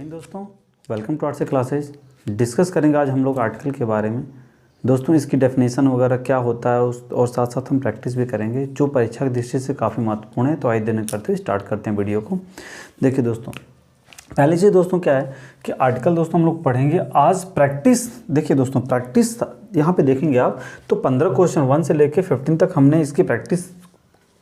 हिंद दोस्तों, welcome to arts classes. Discuss करेंगे आज हम लोग आर्टिकल के बारे में। दोस्तों इसकी डेफिनेशन वगैरह क्या होता है उस और साथ साथ हम प्रैक्टिस भी करेंगे जो परीक्षा की दृष्टि से काफ़ी महत्वपूर्ण है। तो आइए देने करते स्टार्ट करते हैं वीडियो को। देखिए दोस्तों, पहली चीज़ दोस्तों क्या है कि आर्टिकल दोस्तों हम लोग पढ़ेंगे आज प्रैक्टिस। देखिए दोस्तों, प्रैक्टिस यहाँ पे देखेंगे आप तो 15 क्वेश्चन 1 से लेकर 15 तक हमने इसकी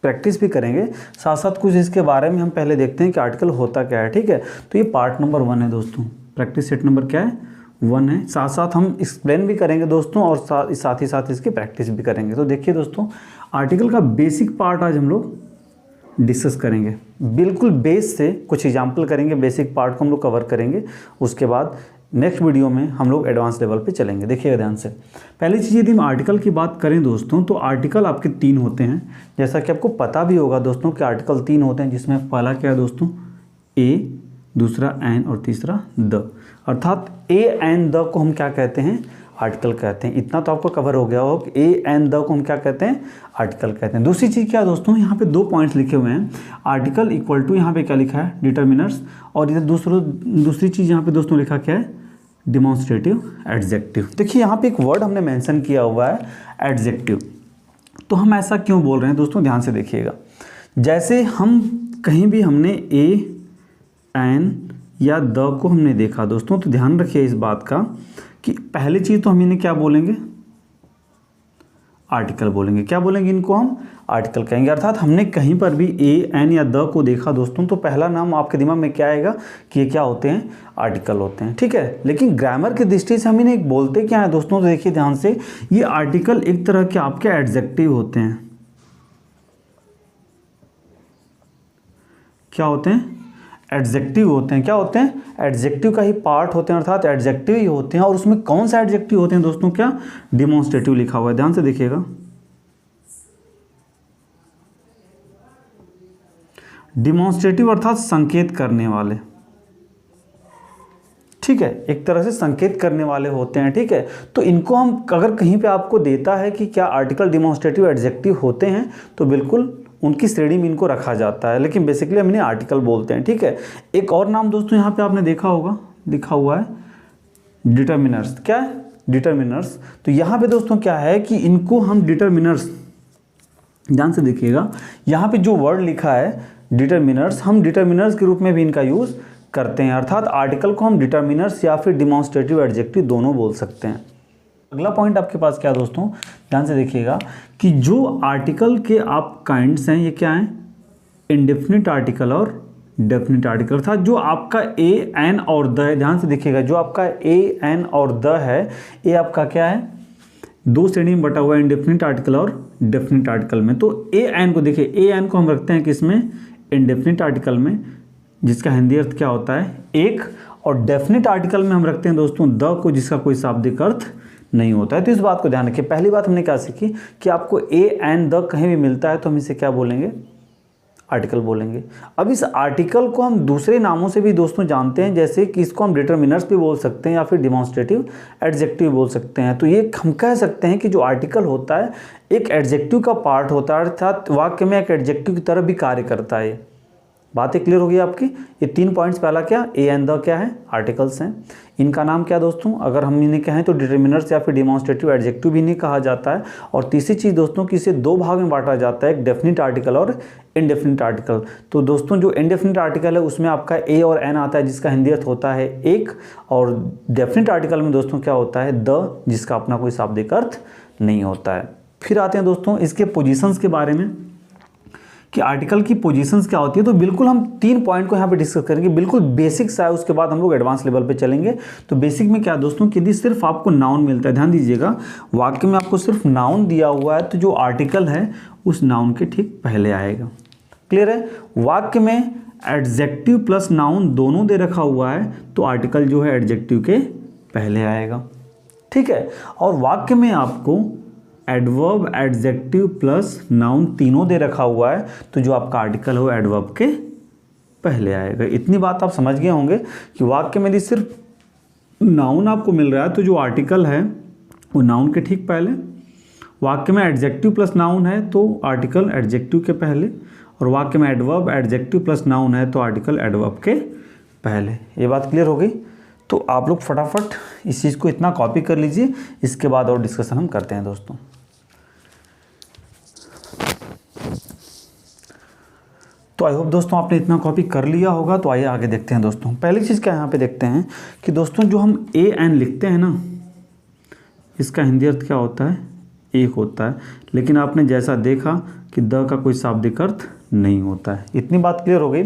प्रैक्टिस भी करेंगे। साथ साथ कुछ इसके बारे में हम पहले देखते हैं कि आर्टिकल होता क्या है। ठीक है, तो ये पार्ट नंबर 1 है दोस्तों। प्रैक्टिस सेट नंबर क्या है? 1 है। साथ साथ हम एक्सप्लेन भी करेंगे दोस्तों और साथ ही साथ इसकी प्रैक्टिस भी करेंगे। तो देखिए दोस्तों, आर्टिकल का बेसिक पार्ट आज हम लोग डिस्कस करेंगे। बिल्कुल बेस से कुछ एग्जाम्पल करेंगे, बेसिक पार्ट को हम लोग कवर करेंगे। उसके बाद नेक्स्ट वीडियो में हम लोग एडवांस लेवल पे चलेंगे। देखिएगा ध्यान से। पहली चीज़ यदि हम आर्टिकल की बात करें दोस्तों, तो आर्टिकल आपके 3 होते हैं। जैसा कि आपको पता भी होगा दोस्तों कि आर्टिकल 3 होते हैं, जिसमें पहला क्या है दोस्तों? ए, दूसरा एन और तीसरा द। अर्थात ए एन द को हम क्या कहते हैं? आर्टिकल कहते हैं। इतना तो आपको कवर हो गया हो कि ए एन द को हम क्या कहते हैं? आर्टिकल कहते हैं। दूसरी चीज़ क्या है दोस्तों, यहाँ पे 2 पॉइंट्स लिखे हुए हैं। आर्टिकल इक्वल टू, यहाँ पे क्या लिखा है? डिटर्मिनर्स। और इधर दूसरी चीज़ यहाँ पे दोस्तों लिखा क्या है? Demonstrative adjective. देखिए यहाँ पे एक वर्ड हमने मेंशन किया हुआ है, एडजेक्टिव। तो हम ऐसा क्यों बोल रहे हैं दोस्तों, ध्यान से देखिएगा। जैसे हम कहीं भी हमने ए एन या द को हमने देखा दोस्तों, तो ध्यान रखिए इस बात का कि पहली चीज़ तो हम इन्हें क्या बोलेंगे? आर्टिकल बोलेंगे। क्या बोलेंगे इनको? हम आर्टिकल कहेंगे। अर्थात हमने कहीं पर भी ए एन या द को देखा दोस्तों, तो पहला नाम आपके दिमाग में क्या आएगा कि ये क्या होते हैं? आर्टिकल होते हैं। ठीक है, लेकिन ग्रामर की दृष्टि से हम इन्हें बोलते क्या है दोस्तों? तो देखिए ध्यान से, ये आर्टिकल एक तरह के आपके एडजेक्टिव होते हैं। क्या होते हैं? एडजेक्टिव होते हैं। क्या होते हैं? एडजेक्टिव का ही पार्ट होते हैं, अर्थात एडजेक्टिव ही होते हैं। और उसमें कौन सा एडजेक्टिव होते हैं दोस्तों? क्या? डिमॉन्स्ट्रेटिव लिखा हुआ है, ध्यान से देखिएगा। डिमॉन्स्ट्रेटिव अर्थात संकेत करने वाले। ठीक है, एक तरह से संकेत करने वाले होते हैं। ठीक है, तो इनको हम अगर कहीं पे आपको देता है कि क्या आर्टिकल डिमॉन्स्ट्रेटिव एडजेक्टिव होते हैं, तो बिल्कुल उनकी श्रेणी में इनको रखा जाता है, लेकिन बेसिकली हम इन्हें आर्टिकल बोलते हैं। ठीक है, एक और नाम दोस्तों यहाँ पे आपने देखा होगा, लिखा हुआ है डिटर्मिनर्स। क्या है? डिटर्मिनर्स। तो यहाँ पे दोस्तों क्या है कि इनको हम डिटर्मिनर्स, ध्यान से देखिएगा, यहाँ पे जो वर्ड लिखा है डिटर्मिनर्स, हम डिटर्मिनर्स के रूप में भी इनका यूज़ करते हैं। अर्थात आर्टिकल को हम डिटर्मिनर्स या फिर डिमॉन्स्ट्रेटिव एडजेक्टिव दोनों बोल सकते हैं। अगला पॉइंट आपके पास क्या दोस्तों, ध्यान से देखिएगा कि जो आर्टिकल के आप काइंड्स हैं, ये क्या हैं? इंडेफिनिट आर्टिकल और डेफिनिट आर्टिकल। अर्थात जो आपका ए एन और द है, ध्यान से देखिएगा, जो आपका ए एन और द है, ये आपका क्या है? 2 श्रेणी में बटा हुआ है, इंडेफिनिट आर्टिकल और डेफिनिट आर्टिकल में। तो ए एन को देखिए, ए एन को हम रखते हैं किसमें? इंडेफिनिट आर्टिकल में, जिसका हिंदी अर्थ क्या होता है? एक। और डेफिनिट आर्टिकल में हम रखते हैं दोस्तों द को, जिसका कोई शाब्दिक अर्थ नहीं होता है। तो इस बात को ध्यान रखिए। पहली बात हमने क्या सीखी कि आपको ए एन द कहीं भी मिलता है तो हम इसे क्या बोलेंगे? आर्टिकल बोलेंगे। अब इस आर्टिकल को हम दूसरे नामों से भी दोस्तों जानते हैं, जैसे कि इसको हम डिटर्मिनर्स भी बोल सकते हैं या फिर डिमॉन्स्ट्रेटिव एडजेक्टिव बोल सकते हैं। तो ये हम कह सकते हैं कि जो आर्टिकल होता है एक एडजेक्टिव का पार्ट होता है, अर्थात वाक्य में एक एडजेक्टिव की तरह भी कार्य करता है। बातें क्लियर होगी आपकी? ये 3 पॉइंट्स। पहला क्या? ए एन द क्या है? आर्टिकल्स हैं। इनका नाम क्या दोस्तों? अगर हम इन्हें कहें तो डिटर्मिनर्स या फिर डिमॉन्स्ट्रेटिव एडजेक्टिव भी इन्हें कहा जाता है। और तीसरी चीज़ दोस्तों कि इसे 2 भाग में बांटा जाता है, एक डेफिनिट आर्टिकल और इनडेफिनिट आर्टिकल। तो दोस्तों जो इनडेफिनिट आर्टिकल है उसमें आपका ए और एन आता है, जिसका हिंदी अर्थ होता है एक। और डेफिनिट आर्टिकल में दोस्तों क्या होता है? द, जिसका अपना कोई शाब्दिक अर्थ नहीं होता है। फिर आते हैं दोस्तों इसके पोजीशंस के बारे में कि आर्टिकल की पोजीशंस क्या होती है। तो बिल्कुल हम 3 पॉइंट को यहाँ पे डिस्कस करेंगे, बिल्कुल बेसिक्स है, उसके बाद हम लोग एडवांस लेवल पे चलेंगे। तो बेसिक में क्या दोस्तों कि यदि सिर्फ आपको नाउन मिलता है, ध्यान दीजिएगा, वाक्य में आपको सिर्फ नाउन दिया हुआ है, तो जो आर्टिकल है उस नाउन के ठीक पहले आएगा। क्लियर है? वाक्य में एडजेक्टिव प्लस नाउन दोनों दे रखा हुआ है, तो आर्टिकल जो है एडजेक्टिव के पहले आएगा। ठीक है, और वाक्य में आपको एडवर्ब, एडजेक्टिव प्लस नाउन तीनों दे रखा हुआ है, तो जो आपका आर्टिकल हो एडवर्ब के पहले आएगा। इतनी बात आप समझ गए होंगे कि वाक्य में यदि सिर्फ नाउन आपको मिल रहा है तो जो आर्टिकल है वो नाउन के ठीक पहले, वाक्य में एडजेक्टिव प्लस नाउन है तो आर्टिकल एडजेक्टिव के पहले, और वाक्य में एडवर्ब, एडजेक्टिव प्लस नाउन है तो आर्टिकल एडवर्ब के पहले। ये बात क्लियर हो गई। तो आप लोग फटाफट इस चीज़ को इतना कॉपी कर लीजिए, इसके बाद और डिस्कशन हम करते हैं दोस्तों। तो आई होप दोस्तों आपने इतना कॉपी कर लिया होगा। तो आइए आगे देखते हैं दोस्तों। पहली चीज़ क्या यहाँ पे देखते हैं कि दोस्तों जो हम ए एन लिखते हैं ना, इसका हिंदी अर्थ क्या होता है, एक होता है। लेकिन आपने जैसा देखा कि द का कोई शाब्दिक अर्थ नहीं होता है। इतनी बात क्लियर हो गई।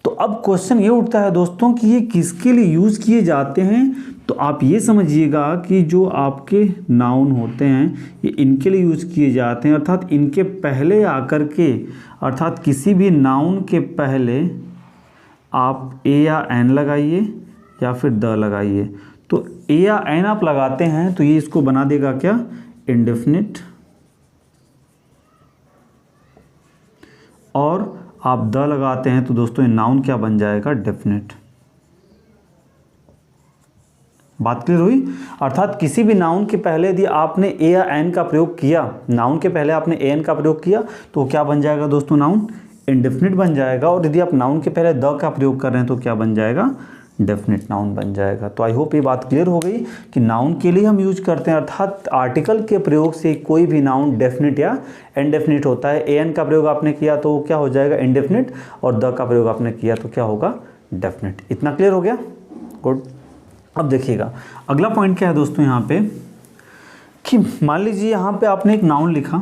तो अब क्वेश्चन ये उठता है दोस्तों कि ये किसके लिए यूज़ किए जाते हैं। तो आप ये समझिएगा कि जो आपके नाउन होते हैं ये इनके लिए यूज़ किए जाते हैं, अर्थात इनके पहले आकर के, अर्थात किसी भी नाउन के पहले आप ए या एन लगाइए या फिर द लगाइए। तो ए या एन आप लगाते हैं तो ये इसको बना देगा क्या, इंडेफिनिट, और आप द लगाते हैं तो दोस्तों ये नाउन क्या बन जाएगा, डेफिनेट। बात क्लियर हुई। अर्थात किसी भी नाउन के पहले यदि आपने ए या एन का प्रयोग किया, नाउन के पहले आपने ए एन का प्रयोग किया तो क्या बन जाएगा दोस्तों, नाउन इंडेफिनिट बन जाएगा। और यदि आप नाउन के पहले द का प्रयोग कर रहे हैं तो क्या बन जाएगा, डेफिनेट नाउन बन जाएगा। तो आई होप ये बात क्लियर हो गई कि नाउन के लिए हम यूज करते हैं, अर्थात आर्टिकल के प्रयोग से कोई भी नाउन डेफिनेट या इनडेफिनिट होता है। ए एन का प्रयोग आपने किया तो क्या हो जाएगा, इनडेफिनिट, और द का प्रयोग आपने किया तो क्या होगा, डेफिनेट। इतना क्लियर हो गया, गुड। अब देखिएगा अगला पॉइंट क्या है दोस्तों यहाँ पे, कि मान लीजिए यहाँ पे आपने एक नाउन लिखा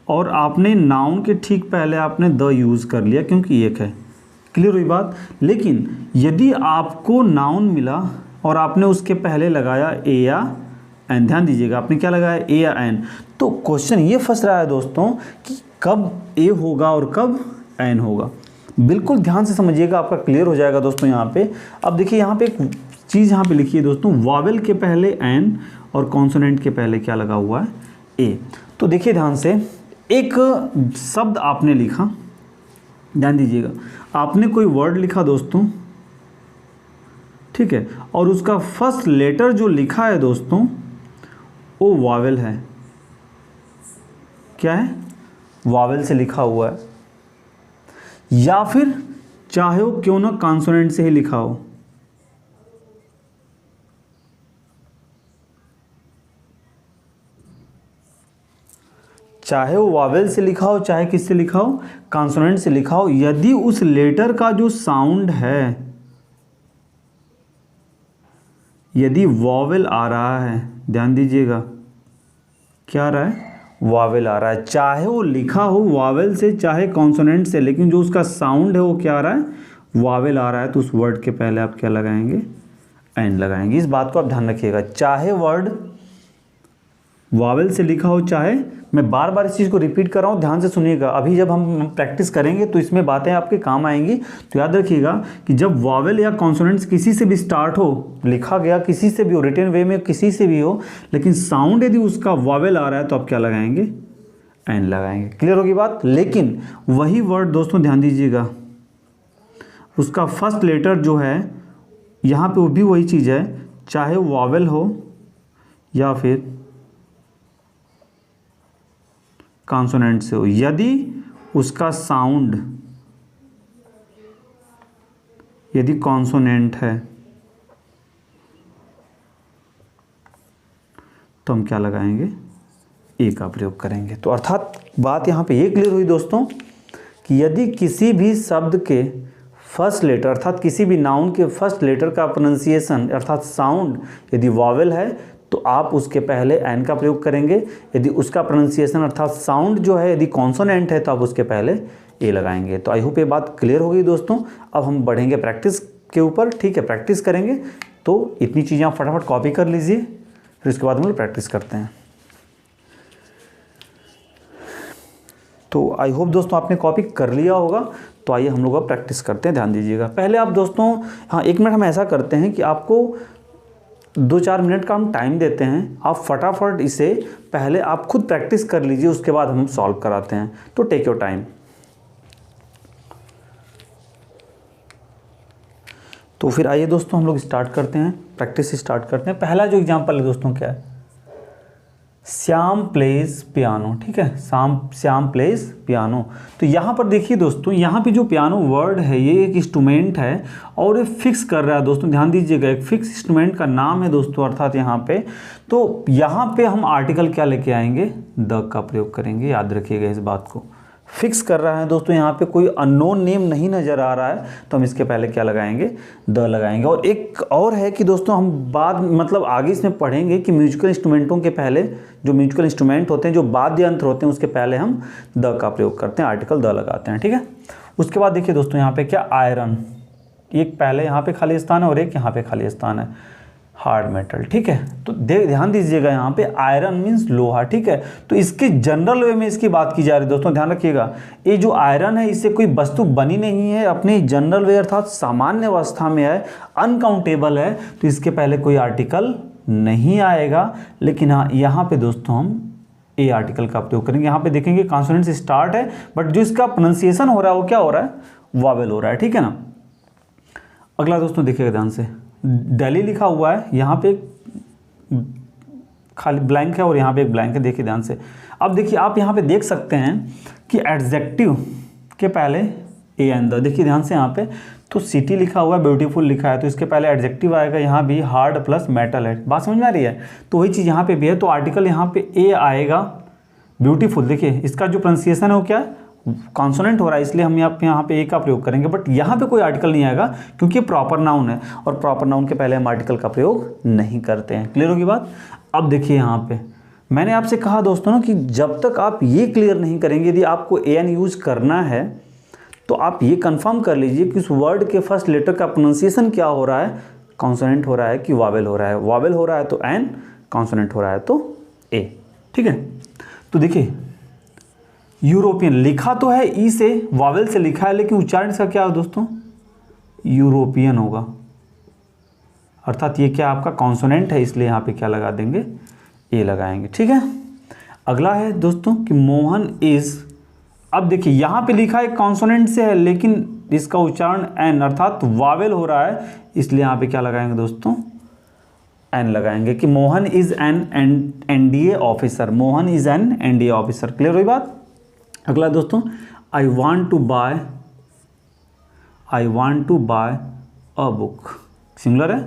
और आपने नाउन के ठीक पहले आपने द यूज़ कर लिया क्योंकि एक है, क्लियर हुई बात। लेकिन यदि आपको नाउन मिला और आपने उसके पहले लगाया ए या एन, ध्यान दीजिएगा आपने क्या लगाया, ए या एन, तो क्वेश्चन ये फंस रहा है दोस्तों कि कब ए होगा और कब एन होगा। बिल्कुल ध्यान से समझिएगा, आपका क्लियर हो जाएगा दोस्तों यहाँ पे। अब देखिए यहाँ पे एक चीज़ यहाँ पे लिखी है दोस्तों, वावेल के पहले एन और कॉन्सोनेंट के पहले क्या लगा हुआ है, ए। तो देखिए ध्यान से, एक शब्द आपने लिखा, ध्यान दीजिएगा, आपने कोई वर्ड लिखा दोस्तों, ठीक है, और उसका फर्स्ट लेटर जो लिखा है दोस्तों वो वावेल है। क्या है, वावेल से लिखा हुआ है, या फिर चाहे वो क्यों ना कॉन्सोनेंट से ही लिखा हो। चाहे वो वावेल से लिखा हो चाहे किससे लिखा हो, कॉन्सोनेंट से लिखा हो, यदि उस लेटर का जो साउंड है, यदि वावेल आ रहा है, ध्यान दीजिएगा क्या आ रहा है, वावेल आ रहा है, चाहे वो लिखा हो वावेल से चाहे कॉन्सोनेंट से, लेकिन जो उसका साउंड है वो क्या आ रहा है, वावेल आ रहा है, तो उस वर्ड के पहले आप क्या लगाएंगे, एन लगाएंगे। इस बात को आप ध्यान रखिएगा, चाहे वर्ड वावेल से लिखा हो, चाहे, मैं बार बार इस चीज़ को रिपीट कर रहा हूँ, ध्यान से सुनिएगा। अभी जब हम प्रैक्टिस करेंगे तो इसमें बातें आपके काम आएंगी। तो याद रखिएगा कि जब वावेल या कॉन्सोनेंट्स किसी से भी स्टार्ट हो, लिखा गया किसी से भी हो, रिटन वे में किसी से भी हो, लेकिन साउंड यदि उसका वावेल आ रहा है तो आप क्या लगाएंगे, एन लगाएंगे। क्लियर होगी बात। लेकिन वही वर्ड दोस्तों ध्यान दीजिएगा, उसका फर्स्ट लेटर जो है यहाँ पे वो भी वही चीज़ है, चाहे वावेल हो या फिर कॉन्सोनेंट से हो, यदि उसका साउंड यदि कॉन्सोनेंट है तो हम क्या लगाएंगे, ए का प्रयोग करेंगे। तो अर्थात बात यहाँ पे ये क्लियर हुई दोस्तों कि यदि किसी भी शब्द के फर्स्ट लेटर, अर्थात किसी भी नाउन के फर्स्ट लेटर का प्रोनाउंसिएशन अर्थात साउंड यदि वावेल है तो आप उसके पहले एन का प्रयोग करेंगे। यदि उसका प्रोनाउंसिएशन अर्थात साउंड जो है यदि कॉन्सोनेंट है तो आप उसके पहले ए लगाएंगे। तो आई होप ये बात क्लियर हो गई दोस्तों। अब हम बढ़ेंगे प्रैक्टिस के ऊपर, ठीक है, प्रैक्टिस करेंगे। तो इतनी चीज़ें आप फटाफट कॉपी कर लीजिए, फिर उसके बाद हम लोग प्रैक्टिस करते हैं। तो आई होप दोस्तों आपने कॉपी कर लिया होगा। तो आइए हम लोग अब प्रैक्टिस करते हैं, ध्यान दीजिएगा। पहले आप दोस्तों, हाँ, 1 मिनट हम ऐसा करते हैं कि आपको 2-4 मिनट का हम टाइम देते हैं, आप फटाफट इसे पहले आप खुद प्रैक्टिस कर लीजिए, उसके बाद हम सॉल्व कराते हैं। तो टेक योर टाइम। तो फिर आइए दोस्तों हम लोग स्टार्ट करते हैं, प्रैक्टिस स्टार्ट करते हैं। पहला जो एग्जांपल है दोस्तों क्या है, श्याम प्लेज पियानो, ठीक है, श्याम प्लेज पियानो। तो यहाँ पर देखिए दोस्तों, यहाँ पे जो पियानो वर्ड है ये एक इंस्ट्रूमेंट है और ये फिक्स कर रहा है दोस्तों, ध्यान दीजिएगा, एक फिक्स इंस्ट्रूमेंट का नाम है दोस्तों, अर्थात यहाँ पे, तो यहाँ पे हम आर्टिकल क्या लेके आएंगे, द का प्रयोग करेंगे, याद रखिएगा इस बात को। फिक्स कर रहा है दोस्तों, यहाँ पे कोई अननोन नेम नहीं नज़र आ रहा है तो हम इसके पहले क्या लगाएंगे, द लगाएंगे। और एक और है कि दोस्तों हम बाद मतलब आगे इसमें पढ़ेंगे कि म्यूजिकल इंस्ट्रूमेंटों के पहले, जो म्यूजिकल इंस्ट्रूमेंट होते हैं, जो वाद्य यंत्र होते हैं, उसके पहले हम द का प्रयोग करते हैं, आर्टिकल द लगाते हैं, ठीक है। उसके बाद देखिए दोस्तों यहाँ पे क्या, आयरन, एक पहले यहाँ पे खाली स्थान है और एक यहाँ पे खाली स्थान है, हार्ड मेटल, ठीक है। तो ध्यान दीजिएगा यहाँ पे आयरन मीन्स लोहा, ठीक है। तो इसके जनरल वे में इसकी बात की जा रही है दोस्तों, ध्यान रखिएगा, ये जो आयरन है इससे कोई वस्तु बनी नहीं है, अपनी जनरल वे अर्थात सामान्य अवस्था में है, अनकाउंटेबल है, तो इसके पहले कोई आर्टिकल नहीं आएगा। लेकिन हाँ, यहाँ पे दोस्तों हम ए आर्टिकल का प्रयोग करेंगे। यहाँ पे देखेंगे कॉन्सोनेंट से स्टार्ट है, बट जो इसका प्रोनाउंसिएशन हो रहा है वो क्या हो रहा है, वावेल हो रहा है, ठीक है ना। अगला दोस्तों देखिएगा ध्यान से, दिल्ली लिखा हुआ है, यहाँ पे खाली ब्लैंक है और यहाँ पे एक ब्लैंक है, देखिए ध्यान से। अब देखिए आप यहाँ पे देख सकते हैं कि एडजेक्टिव के पहले ए एंड द, देखिए ध्यान से यहाँ पे, तो सिटी लिखा हुआ है, ब्यूटीफुल लिखा है, तो इसके पहले एडजेक्टिव आएगा, यहाँ भी हार्ड प्लस मेटल है, बात समझ में आ रही है। तो वही चीज़ यहाँ पे भी है, तो आर्टिकल यहाँ पे ए आएगा, ब्यूटीफुल, देखिए इसका जो प्रोनाउंसिएशन है वो क्या है, कॉन्सोनेंट हो रहा है, इसलिए हम यहाँ पे ए का प्रयोग करेंगे। बट यहाँ पे कोई आर्टिकल नहीं आएगा क्योंकि प्रॉपर नाउन है, और प्रॉपर नाउन के पहले हम आर्टिकल का प्रयोग नहीं करते हैं। क्लियर होगी बात। अब देखिए यहाँ पे मैंने आपसे कहा दोस्तों ना कि जब तक आप ये क्लियर नहीं करेंगे, यदि आपको ए एन यूज करना है तो आप ये कंफर्म कर लीजिए कि उस वर्ड के फर्स्ट लेटर का प्रोनाउंसिएशन क्या हो रहा है, कॉन्सोनेंट हो रहा है कि वावेल हो रहा है। वावेल हो रहा है तो एन, कॉन्सोनेंट हो रहा है तो ए, ठीक है। तो देखिए यूरोपियन लिखा तो है ई से, वावेल से लिखा है, लेकिन उच्चारण इसका क्या है दोस्तों, यूरोपियन होगा, अर्थात ये क्या आपका कॉन्सोनेंट है, इसलिए यहाँ पे क्या लगा देंगे, ए लगाएंगे, ठीक है। अगला है दोस्तों कि मोहन इज, अब देखिए यहाँ पे लिखा है कॉन्सोनेंट से है, लेकिन इसका उच्चारण एन अर्थात वावेल हो रहा है, इसलिए यहाँ पे क्या लगाएंगे दोस्तों, एन लगाएंगे कि Mohan is an NDA officer, Mohan is an NDA officer. Clear हुई बात। अगला दोस्तों, I want to buy a book, singular है,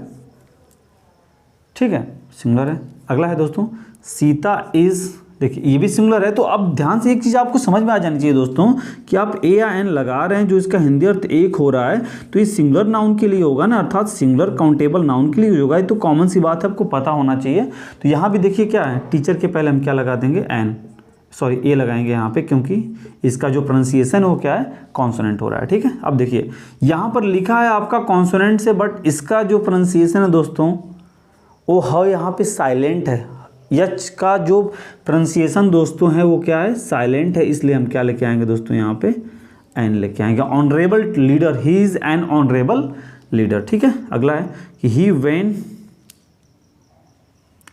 ठीक है, सिंगुलर है। अगला है दोस्तों, सीता इज, देखिए ये भी सिंगुलर है। तो अब ध्यान से एक चीज़ आपको समझ में आ जानी चाहिए दोस्तों कि आप ए या एन लगा रहे हैं, जो इसका हिंदी अर्थ एक हो रहा है, तो ये सिंगुलर नाउन के लिए होगा ना, अर्थात सिंगुलर काउंटेबल नाउन के लिए होगा। ये तो कॉमन सी बात है, आपको पता होना चाहिए। तो यहाँ भी देखिए क्या है, टीचर के पहले हम क्या लगा देंगे, एन, सॉरी ए लगाएंगे यहाँ पे, क्योंकि इसका जो प्रोनाउंसिएशन है वो क्या है, कॉन्सोनेंट हो रहा है, ठीक है। अब देखिए यहाँ पर लिखा है आपका कॉन्सोनेंट से, बट इसका जो प्रोनाउंसिएशन है दोस्तों वो है यहाँ पे साइलेंट है, यच का जो प्रोनाउंसिएशन दोस्तों है वो क्या है, साइलेंट है, इसलिए हम क्या लेके आएंगे दोस्तों, यहाँ पे एन लेके आएंगे। Honourable leader, he is an honourable leader, ठीक है। अगला है कि ही वेन,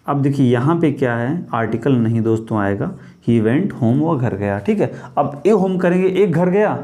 अब देखिए यहाँ पे क्या है, आर्टिकल नहीं दोस्तों आएगा, ही वेंट होम, वो घर गया, ठीक है। अब ए होम करेंगे, एक घर गया,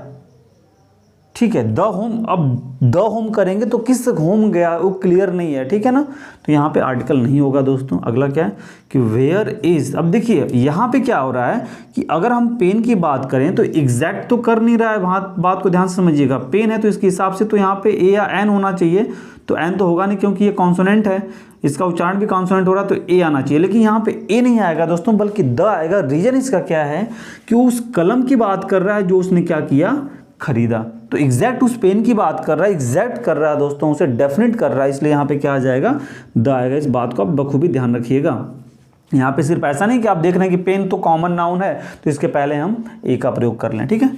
ठीक है, द होम, अब द होम करेंगे तो किस होम गया वो क्लियर नहीं है, ठीक है ना, तो यहाँ पे आर्टिकल नहीं होगा दोस्तों। अगला क्या है कि वेयर इज, अब देखिए यहाँ पे क्या हो रहा है कि अगर हम पेन की बात करें तो एग्जैक्ट तो कर नहीं रहा है, बात को ध्यान से समझिएगा, पेन है तो इसके हिसाब से तो यहाँ पे ए या एन होना चाहिए, तो एन तो होगा नहीं क्योंकि ये कॉन्सोनेंट है, इसका उच्चारण भी कॉन्सोनेंट हो रहा है, तो ए आना चाहिए, लेकिन यहाँ पे ए नहीं आएगा दोस्तों, बल्कि द आएगा। रीजन इसका क्या है कि उस कलम की बात कर रहा है जो उसने क्या किया, खरीदा, तो एग्जैक्ट उस पेन की बात कर रहा है, एग्जैक्ट कर रहा है दोस्तों, उसे डेफिनेट कर रहा है, इसलिए यहाँ पे क्या आ जाएगा, द आएगा। इस बात को आप बखूबी ध्यान रखिएगा। यहाँ पे सिर्फ ऐसा नहीं कि आप देख रहे हैं कि पेन तो कॉमन नाउन है तो इसके पहले हम ए का प्रयोग कर लें, ठीक है।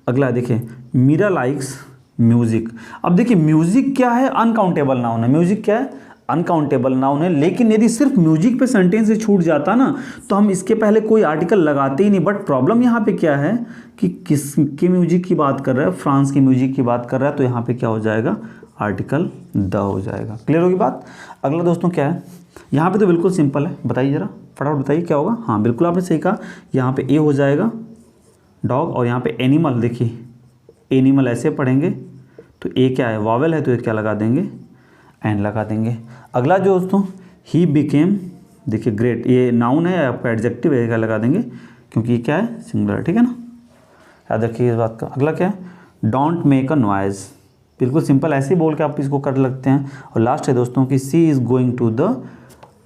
अगला देखिए, मीरा लाइक्स म्यूजिक, अब देखिए म्यूजिक क्या है, अनकाउंटेबल नाउन है, म्यूजिक क्या है, अनकाउंटेबल नाउन है, लेकिन यदि सिर्फ म्यूजिक पे सेंटेंस से छूट जाता ना तो हम इसके पहले कोई आर्टिकल लगाते ही नहीं। बट प्रॉब्लम यहाँ पे क्या है कि किसके म्यूजिक की बात कर रहा है, फ्रांस की म्यूजिक की बात कर रहा है, तो यहाँ पे क्या हो जाएगा, आर्टिकल द हो जाएगा। क्लियर होगी बात। अगला दोस्तों क्या है, यहाँ पे तो बिल्कुल सिंपल है, बताइए जरा फटाफट बताइए क्या होगा। हाँ बिल्कुल आपने सही कहा, यहाँ पे ए हो जाएगा डॉग, और यहाँ पे एनिमल, देखिए एनिमल ऐसे पढ़ेंगे तो ए क्या है, वावेल है, तो ये क्या लगा देंगे, एन लगा देंगे। अगला जो दोस्तों, ही बिकेम देखिए ग्रेट, ये नाउन है, आपका एडजेक्टिव है, क्या लगा देंगे क्योंकि ये क्या है, सिंगुलर, ठीक है ना, याद रखिए इस बात का। अगला क्या है, डोंट मेक अ नॉइज़, बिल्कुल सिंपल ऐसे ही बोल के आप इसको कर लगते हैं। और लास्ट है दोस्तों कि सी इज़ गोइंग टू द,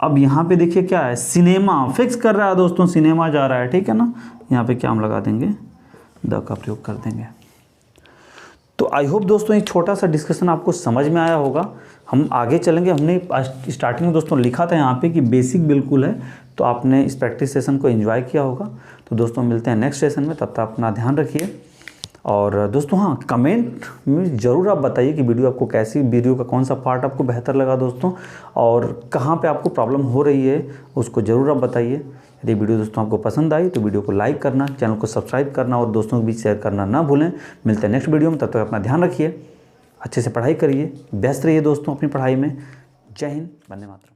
अब यहाँ पे देखिए क्या है, सिनेमा, फिक्स कर रहा है दोस्तों, सिनेमा जा रहा है, ठीक है ना, यहाँ पे क्या हम लगा देंगे, द का प्रयोग कर देंगे। तो आई होप दोस्तों ये छोटा सा डिस्कशन आपको समझ में आया होगा। हम आगे चलेंगे, हमने स्टार्टिंग में दोस्तों लिखा था यहाँ पे कि बेसिक बिल्कुल है, तो आपने इस प्रैक्टिस सेशन को एंजॉय किया होगा। तो दोस्तों मिलते हैं नेक्स्ट सेशन में, तब तक अपना ध्यान रखिए। और दोस्तों हाँ, कमेंट में ज़रूर आप बताइए कि वीडियो आपको कैसी, वीडियो का कौन सा पार्ट आपको बेहतर लगा दोस्तों, और कहाँ पे आपको प्रॉब्लम हो रही है उसको ज़रूर आप बताइए। यदि वीडियो दोस्तों आपको पसंद आई तो वीडियो को लाइक करना, चैनल को सब्सक्राइब करना और दोस्तों के बीच शेयर करना ना भूलें। मिलते हैं नेक्स्ट वीडियो में, तब तक अपना ध्यान रखिए, अच्छे से पढ़ाई करिए, व्यस्त रहिए दोस्तों अपनी पढ़ाई में। जय हिंद, वंदे मातरम।